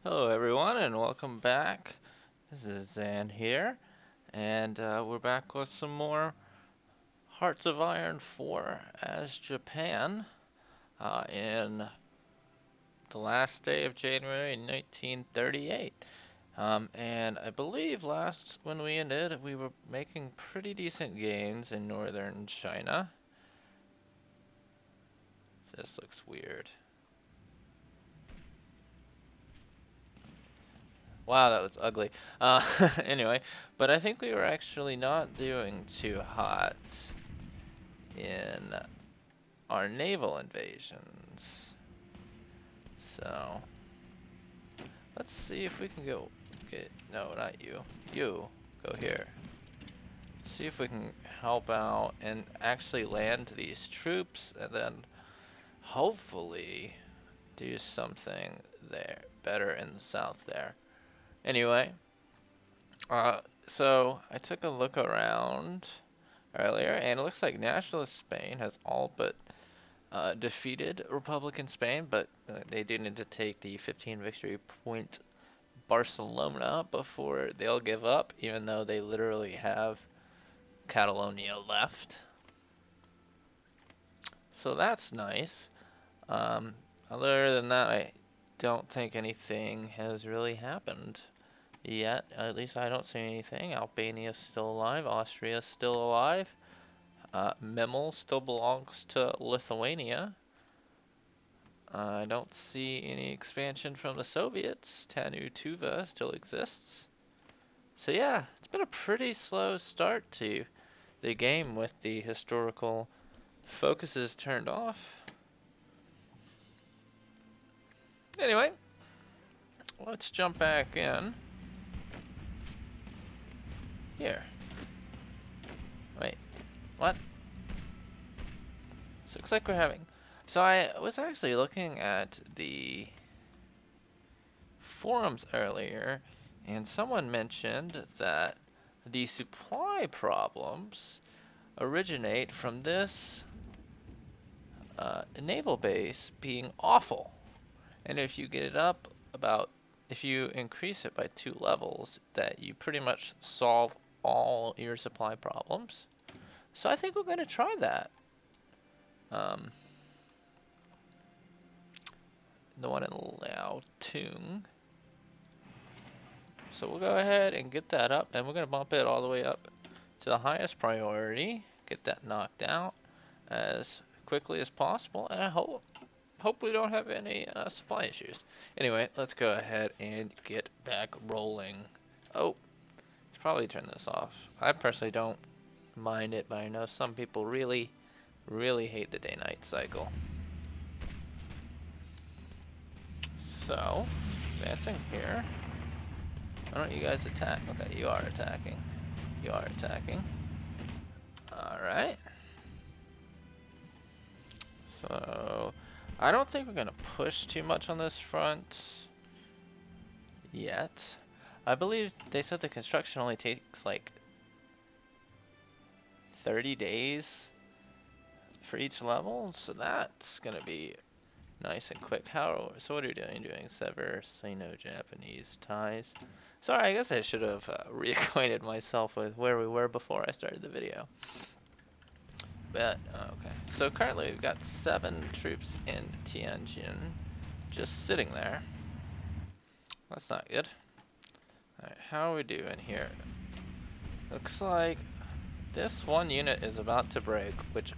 Hello everyone and welcome back. This is Zan here and we're back with some more Hearts of Iron 4 as Japan in the last day of January 1938. And I believe last when we ended we were making pretty decent gains in northern China. This looks weird. Wow, that was ugly. Anyway, but I think we were actually not doing too hot in our naval invasions. So, let's see if we can go get, no, not you. You, go here. See if we can help out and actually land these troops and then hopefully do something there better in the south there. Anyway, so I took a look around earlier, and it looks like Nationalist Spain has all but defeated Republican Spain, but they do need to take the 15 victory point Barcelona before they'll give up, even though they literally have Catalonia left. So that's nice. Other than that, I don't think anything has really happened yet. At least I don't see anything. Albania's still alive. Austria's still alive. Memel still belongs to Lithuania. I don't see any expansion from the Soviets. Tanu Tuva still exists. So yeah, it's been a pretty slow start to the game with the historical focuses turned off. Anyway, let's jump back in. Here. Wait, what? So it looks like we're having... So I was actually looking at the forums earlier, and someone mentioned that the supply problems originate from this naval base being awful. And if you get it up about, if you increase it by 2 levels, that you pretty much solve all your supply problems. So I think we're going to try that. The one in Liaotung. So we'll go ahead and get that up, and we're going to bump it all the way up to the highest priority, get that knocked out as quickly as possible, and I hope we don't have any supply issues. Anyway, let's go ahead and get back rolling. Oh, should probably turn this off. I personally don't mind it, but I know some people really hate the day-night cycle. So, advancing here. Why don't you guys attack? Okay, you are attacking. You are attacking. Alright. So, I don't think we're going to push too much on this front yet. I believe they said the construction only takes like 30 days for each level, so that's going to be nice and quick. So what are you doing? Doing sever Sino-Japanese ties. Sorry, I guess I should have reacquainted myself with where we were before I started the video. But, okay. So currently we've got 7 troops in Tianjin just sitting there. That's not good. Alright, how are we doing here? Looks like this one unit is about to break, which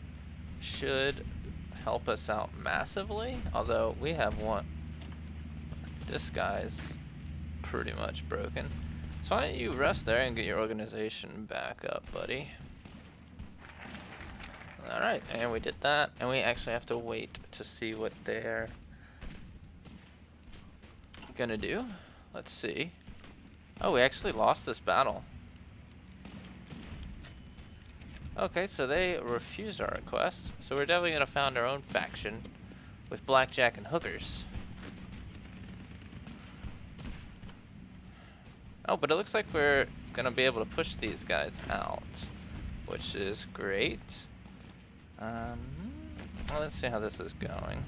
should help us out massively, although we have one. This guy's pretty much broken. So why don't you rest there and get your organization back up, buddy. Alright, and we did that, and we actually have to wait to see what they're gonna do. Let's see. Oh, we actually lost this battle. Okay, so they refused our request, so we're definitely gonna found our own faction with blackjack and hookers. Oh, but it looks like we're gonna be able to push these guys out, which is great. Well, let's see how this is going.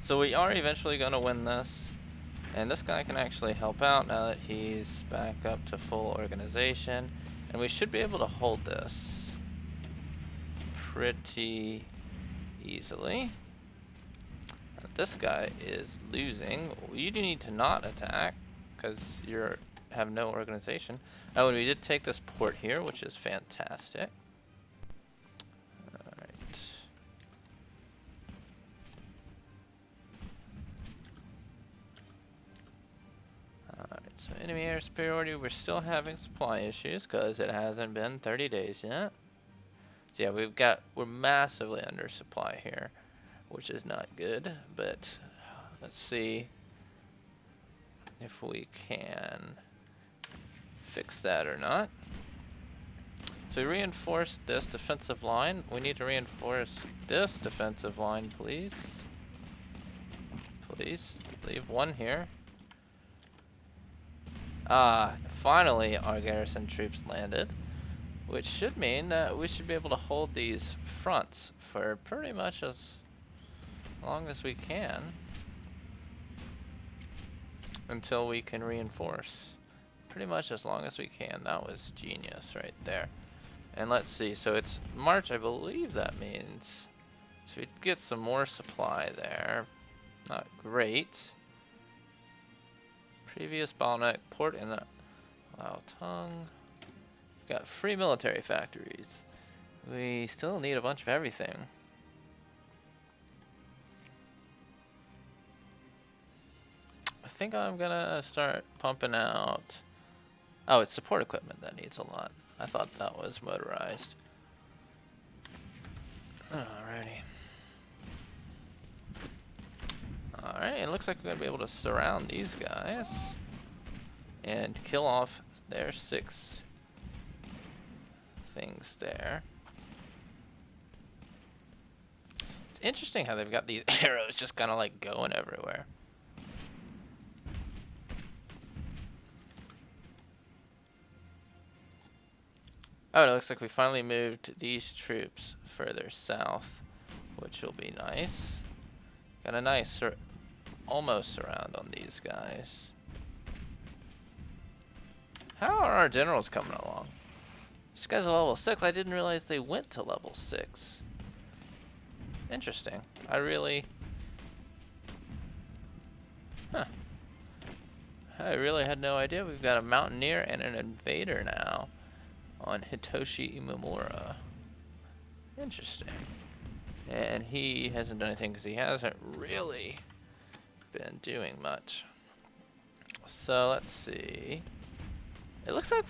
So we are eventually gonna win this. And this guy can actually help out now that he's back up to full organization. And we should be able to hold this pretty easily. This guy is losing. You do need to not attack because you have no organization. Oh, and we did take this port here, which is fantastic. Alright. Alright, so enemy air superiority, we're still having supply issues because it hasn't been 30 days yet. So yeah, we're massively under supply here, which is not good, but let's see if we can fix that or not. So we reinforced this defensive line. We need to reinforce this defensive line, please. Please, leave one here. Finally our garrison troops landed, which should mean that we should be able to hold these fronts for pretty much as long as we can until we can reinforce. Pretty much as long as we can. That was genius right there. And let's see, so it's March, I believe that means. So we'd get some more supply there. Not great. Previous bottleneck, port in the Lao Tongue. Got free military factories. We still need a bunch of everything. I think I'm gonna start pumping out. Oh, it's support equipment that needs a lot. I thought that was motorized. Alrighty. Alright, it looks like we're gonna be able to surround these guys and kill off their 6 things there. It's interesting how they've got these arrows just kind of like going everywhere. Oh, it looks like we finally moved these troops further south, which will be nice. Got a nice almost surround on these guys. How are our generals coming along? These guys are level 6. I didn't realize they went to level 6. Interesting. I really had no idea. We've got a mountaineer and an invader now on Hitoshi Imamura. Interesting. And he hasn't done anything because he hasn't really been doing much. So let's see. It looks like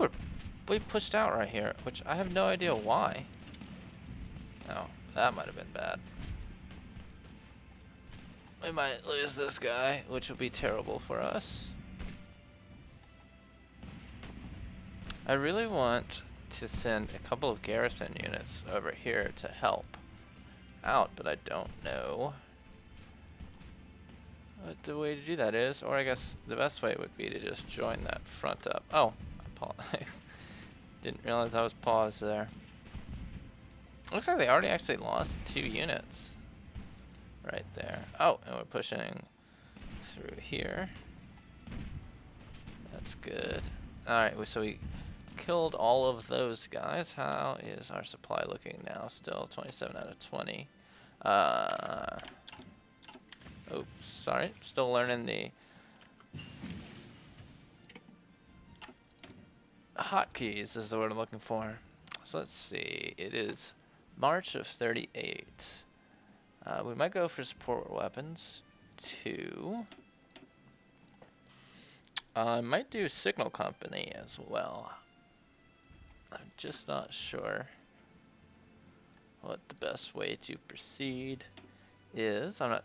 we pushed out right here, which I have no idea why. Oh, that might have been bad. We might lose this guy, which will be terrible for us. I really want to send a couple of garrison units over here to help out, but I don't know what the way to do that is, or I guess the best way would be to just join that front up. Oh, I didn't realize I was paused there. Looks like they already actually lost 2 units right there. Oh, and we're pushing through here. That's good. Alright, so we killed all of those guys. How is our supply looking now? Still 27 out of 20. Oops, sorry. Still learning the hotkeys is the word I'm looking for. So let's see. It is March of 38. We might go for support weapons too. I might do signal company as well. I'm just not sure what the best way to proceed is. I'm not.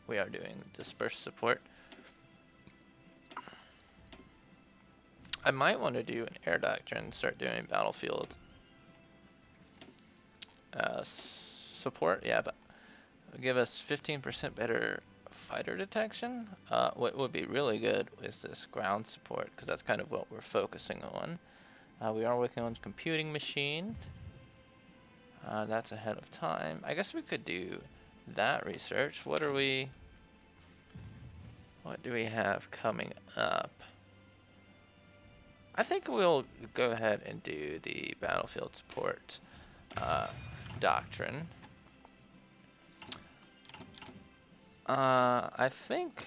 We are doing dispersed support. I might want to do an air doctrine, start doing battlefield support. Yeah, but give us 15% better fighter detection. What would be really good is this ground support, because that's kind of what we're focusing on. We are working on computing machine. That's ahead of time. I guess we could do that research. What are we What do we have coming up? I think we'll go ahead and do the battlefield support doctrine. I think...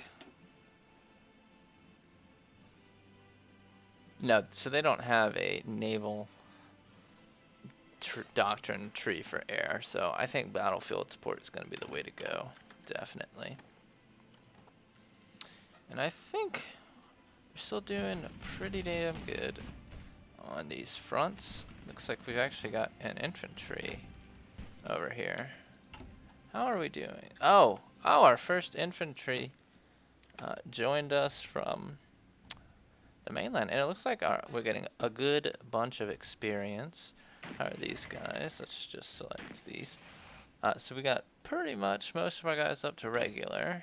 No, so they don't have a naval doctrine tree for air, so I think battlefield support is going to be the way to go, definitely. And I think we're still doing pretty damn good on these fronts. Looks like we've actually got an infantry over here. How are we doing? Oh, our first infantry joined us from the mainland, and it looks like we're getting a good bunch of experience. How are these guys? Let's just select these. So we got pretty much most of our guys up to regular.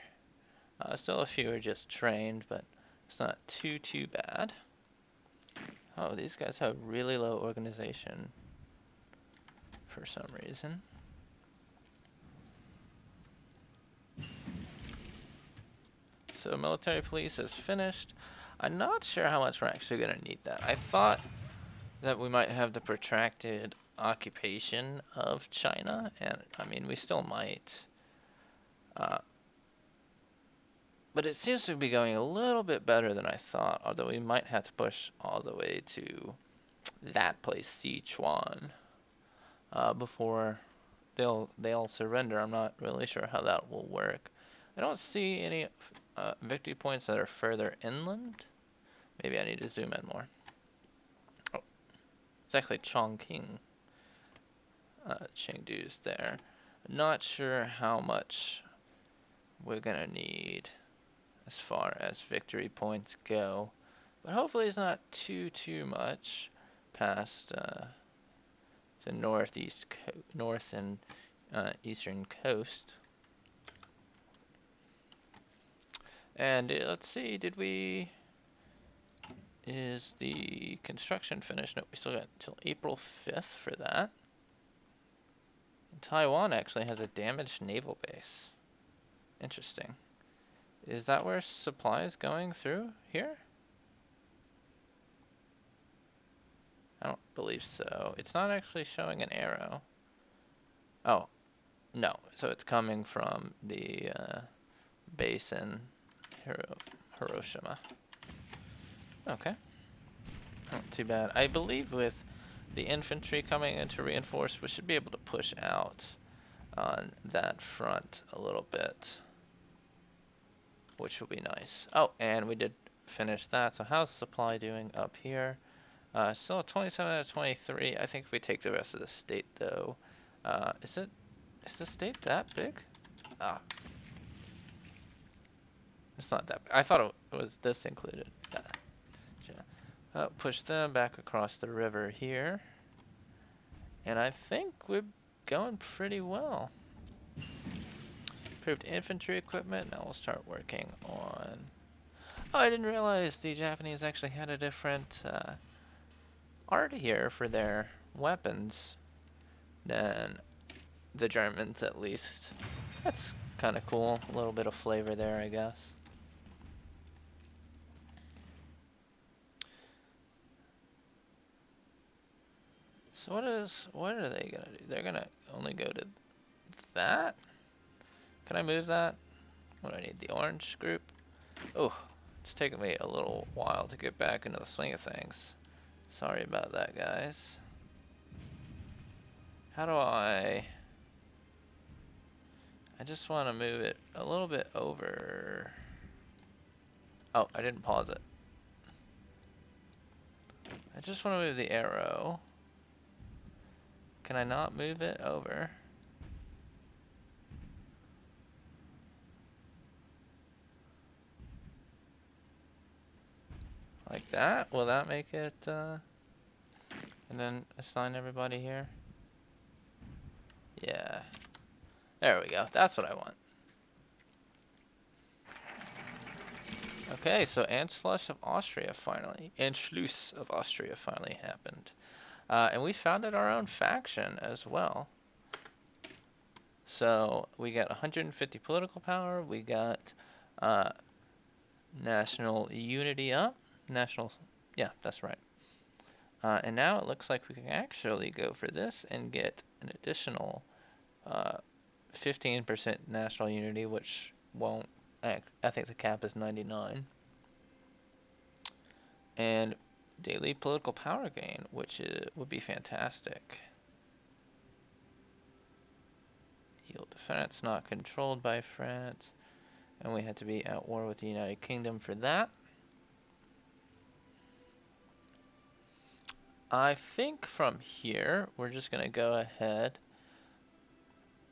Still a few are just trained, but it's not too bad. Oh, these guys have really low organization for some reason. So military police is finished. I'm not sure how much we're actually going to need that. I thought that we might have the protracted occupation of China, and I mean, we still might. But it seems to be going a little bit better than I thought, although we might have to push all the way to that place, Sichuan, before they'll surrender. I'm not really sure how that will work. I don't see any victory points that are further inland. Maybe I need to zoom in more. Oh, it's actually Chongqing. Chengdu's there. Not sure how much we're gonna need as far as victory points go, but hopefully it's not too much past the north and eastern coast. And let's see, is the construction finished? No, we still got until April 5th for that. And Taiwan actually has a damaged naval base. Interesting. Is that where supply is going through here? I don't believe so. It's not actually showing an arrow. Oh, no. So it's coming from the base in Hiroshima. Okay. Not too bad. I believe with the infantry coming in to reinforce, we should be able to push out on that front a little bit, which will be nice. Oh, and we did finish that. So how's supply doing up here? Still 27 out of 23. I think if we take the rest of the state, though, is the state that big? Ah, it's not that big. I thought it was this included. Push them back across the river here, and I think we're going pretty well. Improved infantry equipment. Now we'll start working on. Oh, I didn't realize the Japanese actually had a different art here for their weapons than the Germans, at least. That's kind of cool. A little bit of flavor there, I guess. So what are they gonna do? They're gonna only go to that? Can I move that? What do I need? The orange group? Oh, it's taken me a little while to get back into the swing of things. Sorry about that, guys. How do I just want to move it a little bit over. Oh, I didn't pause it. I just want to move the arrow. Can I not move it over? Like that? Will that make it, and then assign everybody here? Yeah. There we go. That's what I want. Okay, so Anschluss of Austria finally happened. And we founded our own faction as well. So we got 150 political power. We got national unity up. National, yeah, that's right. And now it looks like we can actually go for this and get an additional 15% national unity, which won't, I think the cap is 99. And daily political power gain, which would be fantastic. Yield to France, not controlled by France. And we had to be at war with the United Kingdom for that. I think from here, we're just going to go ahead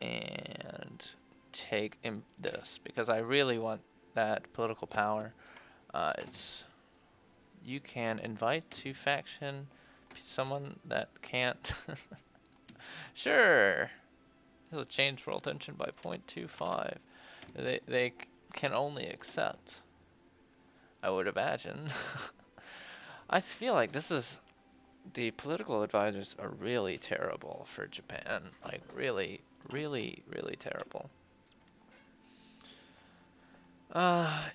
and take this, because I really want that political power. You can invite to faction someone that can't. Sure. This will change world tension by 0.25. They can only accept, I would imagine. I feel like the political advisors are really terrible for Japan. Like really, really, really terrible.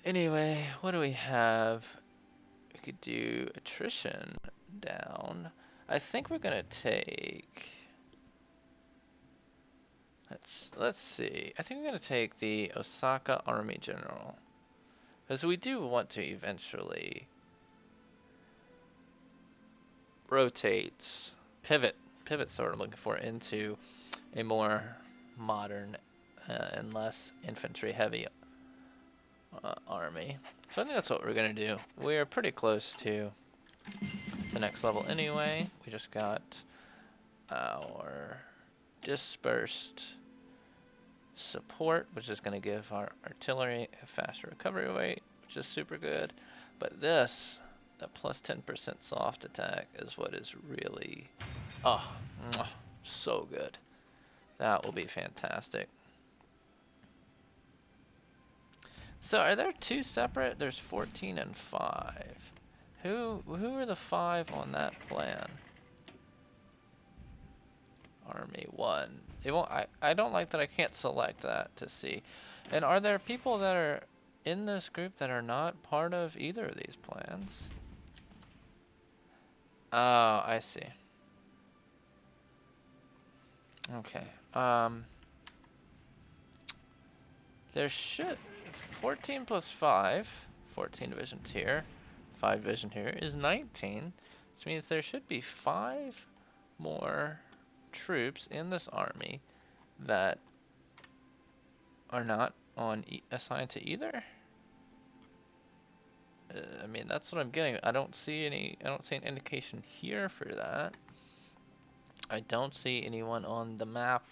Anyway, what do we have? We could do attrition down. I think we're gonna take. Let's see. I think we're gonna take the Osaka Army General, because we do want to eventually rotate, pivot sort of looking for into a more modern and less infantry heavy army. So I think that's what we're gonna do. We're pretty close to the next level anyway. We just got our dispersed support, which is going to give our artillery a faster recovery rate, which is super good. But this, the plus 10% soft attack, is what is really, so good. That will be fantastic. So are there two separate? There's 14 and 5. Who are the 5 on that plan? Army 1. It won't. I don't like that I can't select that to see. And are there people that are in this group that are not part of either of these plans? Oh, I see. Okay. There should 14 plus 5, 14 divisions here, 5 division here is 19. Which means there should be 5 more troops in this army that are not assigned to either. I mean, that's what I'm getting. I don't see an indication here for that. I don't see anyone on the map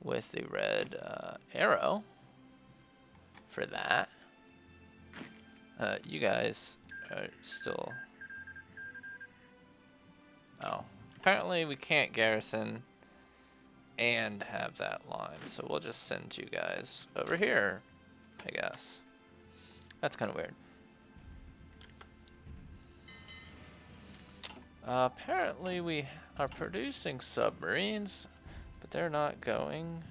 with the red arrow for that. You guys are still. Oh, apparently we can't garrison and have that line, so we'll just send you guys over here, I guess. That's kind of weird. Apparently we are producing submarines, but they're not going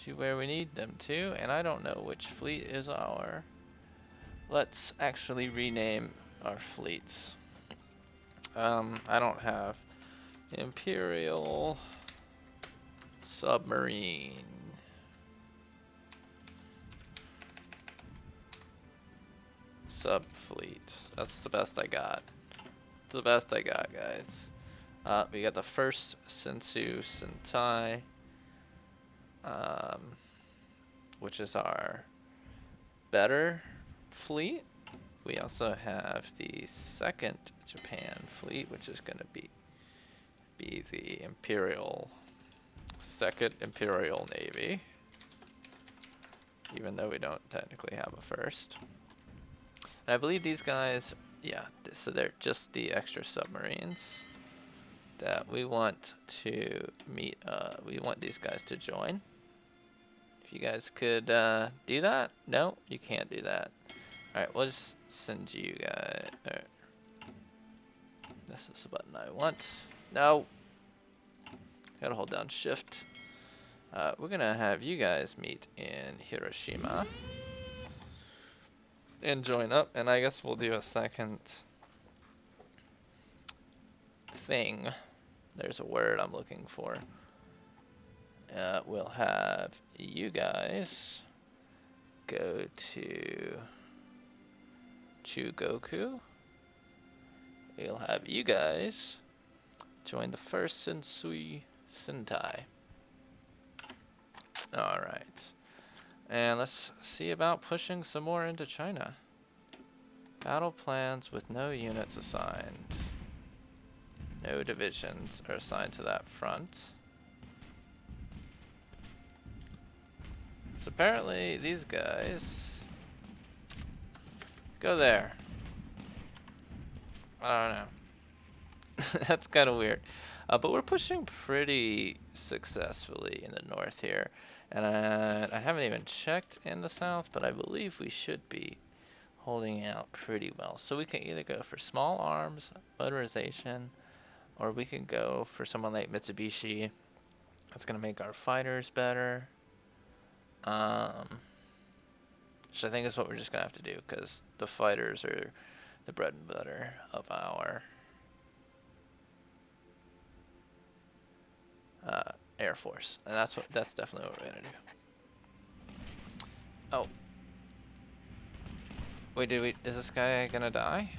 to where we need them to, and I don't know which fleet is our. Let's actually rename our fleets. I don't have Imperial Submarine. Subfleet. That's the best I got. The best I got, guys. We got the first Sensu Sentai, which is our better fleet. We also have the second Japan fleet, which is going to be the Second Imperial Navy, even though we don't technically have a first. And I believe these guys, yeah, so they're just the extra submarines that we want to meet. We want these guys to join. If you guys could do that. No, you can't do that. Alright, we'll just send you guys. This is the button I want. No. Gotta hold down shift. We're gonna have you guys meet in Hiroshima. and join up, and I guess we'll do a second thing. There's a word I'm looking for. We'll have you guys go to Chugoku. We'll have you guys join the first Sensui Sentai. Alright. And let's see about pushing some more into China. Battle plans with no units assigned. No divisions are assigned to that front. So apparently these guys go there. I don't know. That's kind of weird. But we're pushing pretty successfully in the north here. And I haven't even checked in the south, but I believe we should be holding out pretty well. So we can either go for small arms, motorization, or we can go for someone like Mitsubishi. That's going to make our fighters better. Which I think is what we're just going to have to do, because the fighters are the bread and butter of our Air Force. And that's definitely what we're going to do. Oh. Wait, is this guy going to die?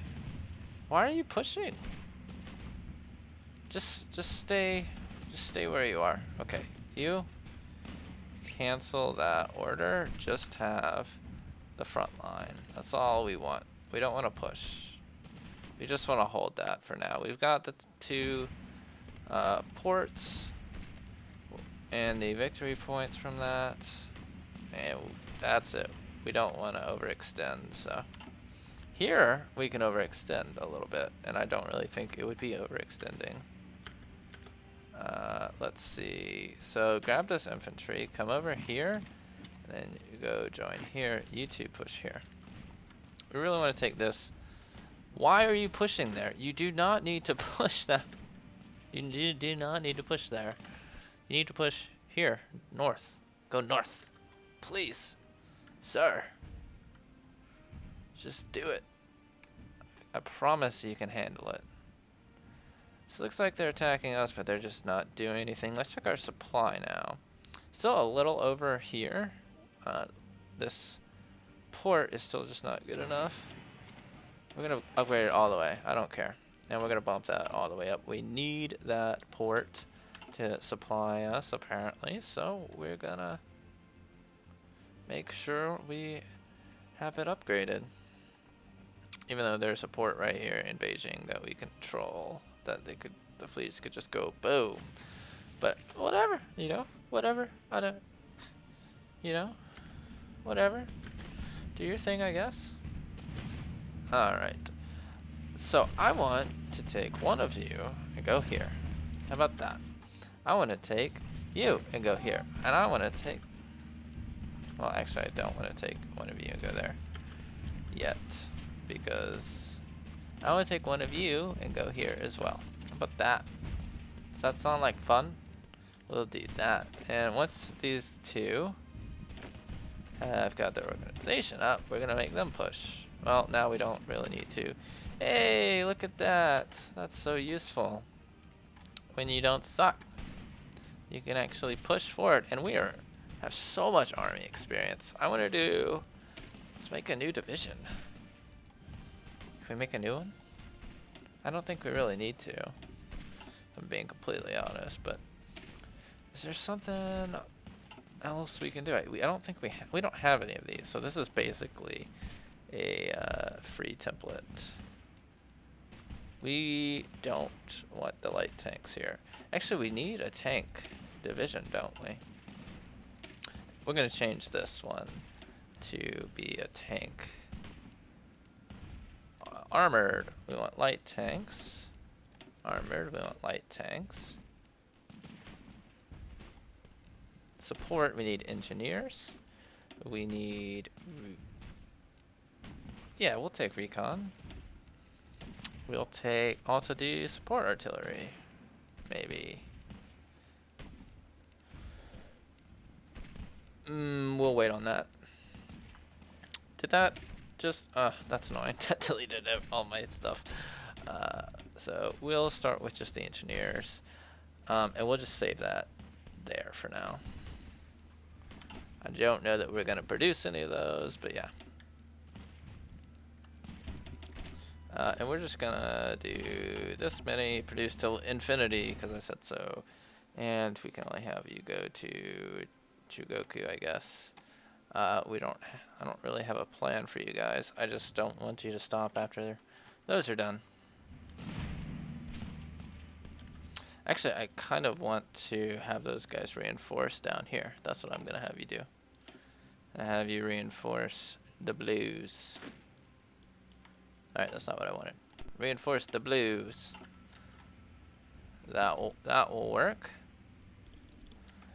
Why are you pushing? Just stay where you are. Okay, you cancel that order. Just have the front line. That's all we want. We don't want to push. We just want to hold that for now. We've got the two ports and the victory points from that, and that's it. We don't want to overextend. So here we can overextend a little bit, and I don't really think it would be overextending. Let's see. So grab this infantry, come over here, and then you go join here. You two push here. We really want to take this. Why are you pushing there? You do not need to push that. You do not need to push there. You need to push here, north. Go north, please, sir. Just do it. I promise you can handle it. So it looks like they're attacking us, but they're just not doing anything. Let's check our supply now. Still a little over here. This port is still just not good enough. We're going to upgrade it all the way. I don't care. And we're going to bump that all the way up. We need that port to supply us, apparently. So we're going to make sure we have it upgraded. Even though there's a port right here in Beijing that we control, that the fleets could just go boom. But whatever, you know, whatever. I don't, you know, whatever. Do your thing, I guess. All right. So I want to take one of you and go here. How about that? I want to take you and go here. And I want to take, well, actually I don't want to take one of you and go there yet, because I want to take one of you and go here as well. How about that? Does that sound like fun? We'll do that. And once these two have got their organization up, we're going to make them push. Well, now we don't really need to. Hey, look at that. That's so useful. When you don't suck, you can actually push forward. And we have so much army experience. I want to do, let's make a new division. Can we make a new one? I don't think we really need to. I'm being completely honest, but is there something else we can do? I don't think we don't have any of these, so this is basically a free template. We don't want the light tanks here. Actually, we need a tank division, don't we? We're going to change this one to be a tank. Armored, we want light tanks. Armored, we want light tanks. Support, we need engineers. We need, yeah, we'll take recon. We'll take, also do support artillery, maybe. We'll wait on that. Did just, that's annoying. That deleted all my stuff. So we'll start with just the engineers. And we'll just save that there for now. I don't know that we're going to produce any of those, but yeah. And we're just going to do this many, produce till infinity, because I said so. And we can only have you go to Chugoku, I guess. I don't really have a plan for you guys. I just don't want you to stop after those are done. Actually, I kind of want to have those guys reinforced down here. That's what I'm going to have you do. I have you reinforce the blues. Alright, that's not what I wanted. Reinforce the blues. That will work.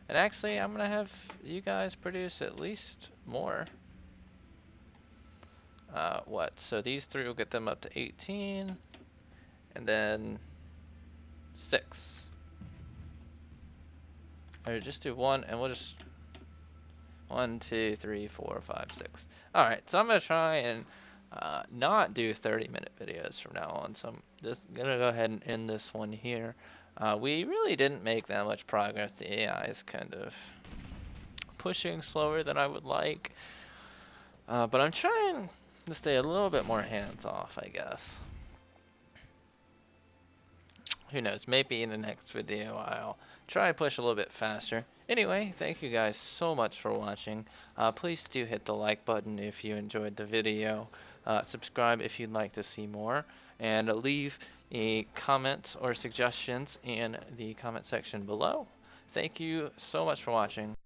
And actually, I'm going to have you guys produce at least more. What? So these three will get them up to 18. And then 6. Or just do 1, and we'll just 1, 2, 3, 4, 5, 6. Alright, so I'm going to try and not do 30-minute videos from now on. So I'm just going to go ahead and end this one here. We really didn't make that much progress. The AI is kind of pushing slower than I would like. But I'm trying to stay a little bit more hands-off, I guess. Who knows, maybe in the next video I'll try and push a little bit faster. Anyway, thank you guys so much for watching. Please do hit the like button if you enjoyed the video. Subscribe if you'd like to see more. And leave a comment or suggestions in the comment section below. Thank you so much for watching.